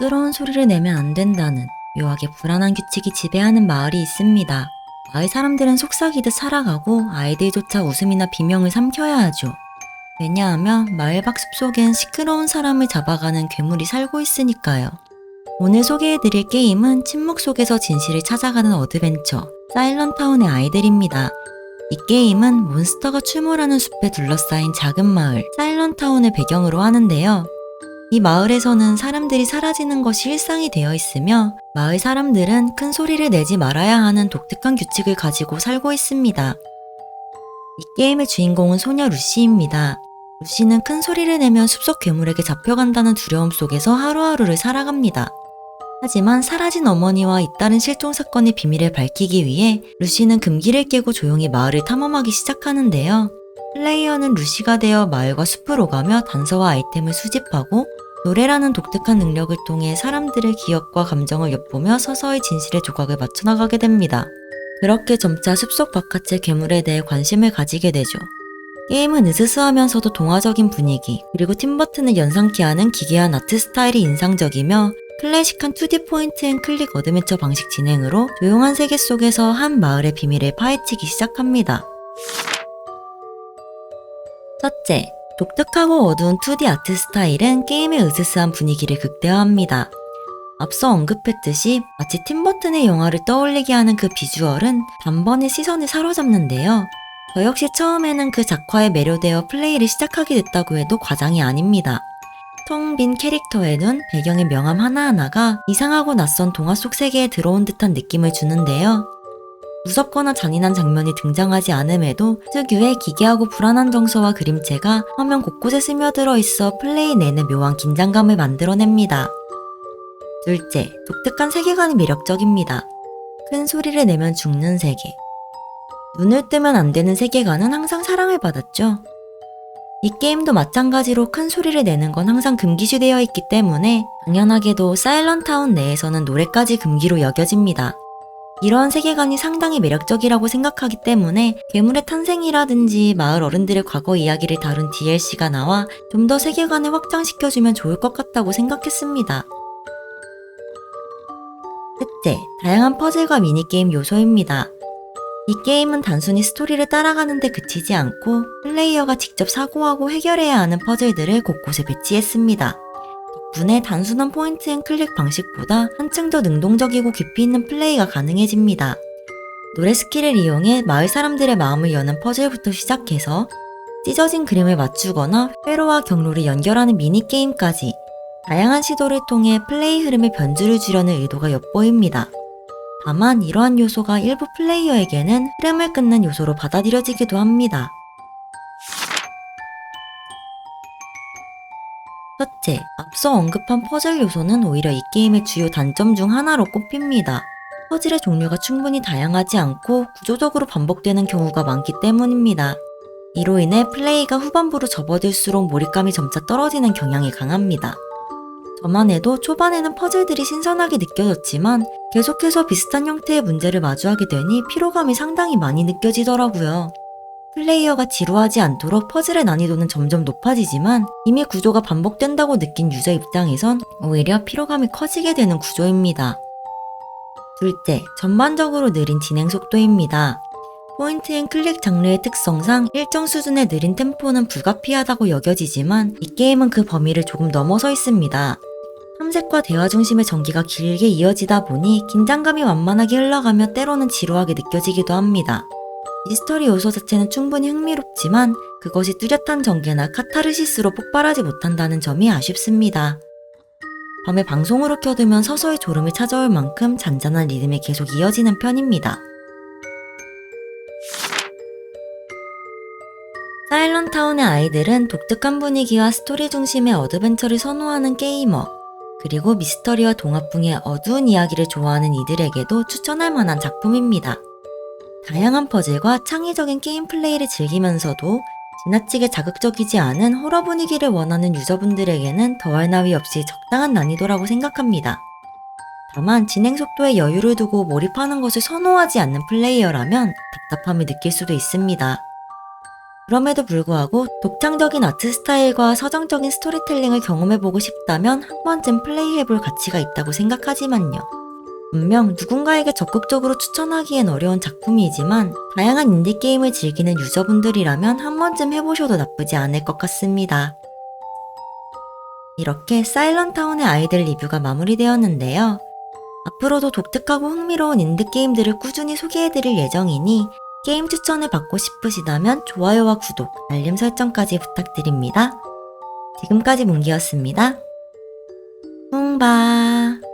시끄러운 소리를 내면 안 된다는 묘하게 불안한 규칙이 지배하는 마을이 있습니다. 마을 사람들은 속삭이듯 살아가고 아이들조차 웃음이나 비명을 삼켜야 하죠. 왜냐하면 마을 밖 숲속엔 시끄러운 사람을 잡아가는 괴물이 살고 있으니까요. 오늘 소개해드릴 게임은 침묵 속에서 진실을 찾아가는 어드벤처 사일런타운의 아이들입니다. 이 게임은 몬스터가 출몰하는 숲에 둘러싸인 작은 마을 사일런타운을 배경으로 하는데요. 이 마을에서는 사람들이 사라지는 것이 일상이 되어 있으며 마을 사람들은 큰 소리를 내지 말아야 하는 독특한 규칙을 가지고 살고 있습니다. 이 게임의 주인공은 소녀 루시입니다. 루시는 큰 소리를 내면 숲속 괴물에게 잡혀간다는 두려움 속에서 하루하루를 살아갑니다. 하지만 사라진 어머니와 잇따른 실종 사건의 비밀을 밝히기 위해 루시는 금기를 깨고 조용히 마을을 탐험하기 시작하는데요. 플레이어는 루시가 되어 마을과 숲을 오가며 단서와 아이템을 수집하고 노래라는 독특한 능력을 통해 사람들의 기억과 감정을 엿보며 서서히 진실의 조각을 맞춰나가게 됩니다. 그렇게 점차 숲속 바깥의 괴물에 대해 관심을 가지게 되죠. 게임은 으스스하면서도 동화적인 분위기, 그리고 팀버튼을 연상케 하는 기괴한 아트 스타일이 인상적이며 클래식한 2D 포인트 앤 클릭 어드벤처 방식 진행으로 조용한 세계 속에서 한 마을의 비밀을 파헤치기 시작합니다. 첫째, 독특하고 어두운 2D 아트 스타일은 게임의 으스스한 분위기를 극대화합니다. 앞서 언급했듯이 마치 팀버튼의 영화를 떠올리게 하는 그 비주얼은 단번에 시선을 사로잡는데요. 저 역시 처음에는 그 작화에 매료되어 플레이를 시작하게 됐다고 해도 과장이 아닙니다. 텅 빈 캐릭터에 눈, 배경의 명암 하나하나가 이상하고 낯선 동화 속 세계에 들어온 듯한 느낌을 주는데요. 무섭거나 잔인한 장면이 등장하지 않음에도 특유의 기괴하고 불안한 정서와 그림체가 화면 곳곳에 스며들어 있어 플레이 내내 묘한 긴장감을 만들어냅니다. 둘째, 독특한 세계관이 매력적입니다. 큰 소리를 내면 죽는 세계. 눈을 뜨면 안 되는 세계관은 항상 사랑을 받았죠. 이 게임도 마찬가지로 큰 소리를 내는 건 항상 금기시되어 있기 때문에 당연하게도 사일런타운 내에서는 노래까지 금기로 여겨집니다. 이러한 세계관이 상당히 매력적이라고 생각하기 때문에 괴물의 탄생이라든지 마을 어른들의 과거 이야기를 다룬 DLC가 나와 좀 더 세계관을 확장시켜주면 좋을 것 같다고 생각했습니다. 셋째, 다양한 퍼즐과 미니게임 요소입니다. 이 게임은 단순히 스토리를 따라가는데 그치지 않고 플레이어가 직접 사고하고 해결해야 하는 퍼즐들을 곳곳에 배치했습니다. 덕분에 단순한 포인트 앤 클릭 방식보다 한층 더 능동적이고 깊이 있는 플레이가 가능해집니다. 노래 스킬을 이용해 마을 사람들의 마음을 여는 퍼즐부터 시작해서 찢어진 그림을 맞추거나 회로와 경로를 연결하는 미니게임까지 다양한 시도를 통해 플레이 흐름에 변주를 주려는 의도가 엿보입니다. 다만 이러한 요소가 일부 플레이어에게는 흐름을 끊는 요소로 받아들여지기도 합니다. 첫째, 앞서 언급한 퍼즐 요소는 오히려 이 게임의 주요 단점 중 하나로 꼽힙니다. 퍼즐의 종류가 충분히 다양하지 않고 구조적으로 반복되는 경우가 많기 때문입니다. 이로 인해 플레이가 후반부로 접어들수록 몰입감이 점차 떨어지는 경향이 강합니다. 저만 해도 초반에는 퍼즐들이 신선하게 느껴졌지만 계속해서 비슷한 형태의 문제를 마주하게 되니 피로감이 상당히 많이 느껴지더라고요. 플레이어가 지루하지 않도록 퍼즐의 난이도는 점점 높아지지만 이미 구조가 반복된다고 느낀 유저 입장에선 오히려 피로감이 커지게 되는 구조입니다. 둘째, 전반적으로 느린 진행 속도입니다. 포인트 앤 클릭 장르의 특성상 일정 수준의 느린 템포는 불가피하다고 여겨지지만 이 게임은 그 범위를 조금 넘어서 있습니다. 탐색과 대화 중심의 전기가 길게 이어지다 보니 긴장감이 완만하게 흘러가며 때로는 지루하게 느껴지기도 합니다. 미스터리 요소 자체는 충분히 흥미롭지만 그것이 뚜렷한 전개나 카타르시스로 폭발하지 못한다는 점이 아쉽습니다. 밤에 방송으로 켜두면 서서히 졸음이 찾아올 만큼 잔잔한 리듬이 계속 이어지는 편입니다. 사일런타운의 아이들은 독특한 분위기와 스토리 중심의 어드벤처를 선호하는 게이머, 그리고 미스터리와 동화풍의 어두운 이야기를 좋아하는 이들에게도 추천할 만한 작품입니다. 다양한 퍼즐과 창의적인 게임 플레이를 즐기면서도 지나치게 자극적이지 않은 호러 분위기를 원하는 유저분들에게는 더할 나위 없이 적당한 난이도라고 생각합니다. 다만 진행 속도에 여유를 두고 몰입하는 것을 선호하지 않는 플레이어라면 답답함을 느낄 수도 있습니다. 그럼에도 불구하고 독창적인 아트 스타일과 서정적인 스토리텔링을 경험해보고 싶다면 한 번쯤 플레이해볼 가치가 있다고 생각하지만요. 분명 누군가에게 적극적으로 추천하기엔 어려운 작품이지만 다양한 인디게임을 즐기는 유저분들이라면 한 번쯤 해보셔도 나쁘지 않을 것 같습니다. 이렇게 사일런타운의 아이들 리뷰가 마무리되었는데요. 앞으로도 독특하고 흥미로운 인디게임들을 꾸준히 소개해드릴 예정이니 게임 추천을 받고 싶으시다면 좋아요와 구독, 알림 설정까지 부탁드립니다. 지금까지 문기였습니다. 웅바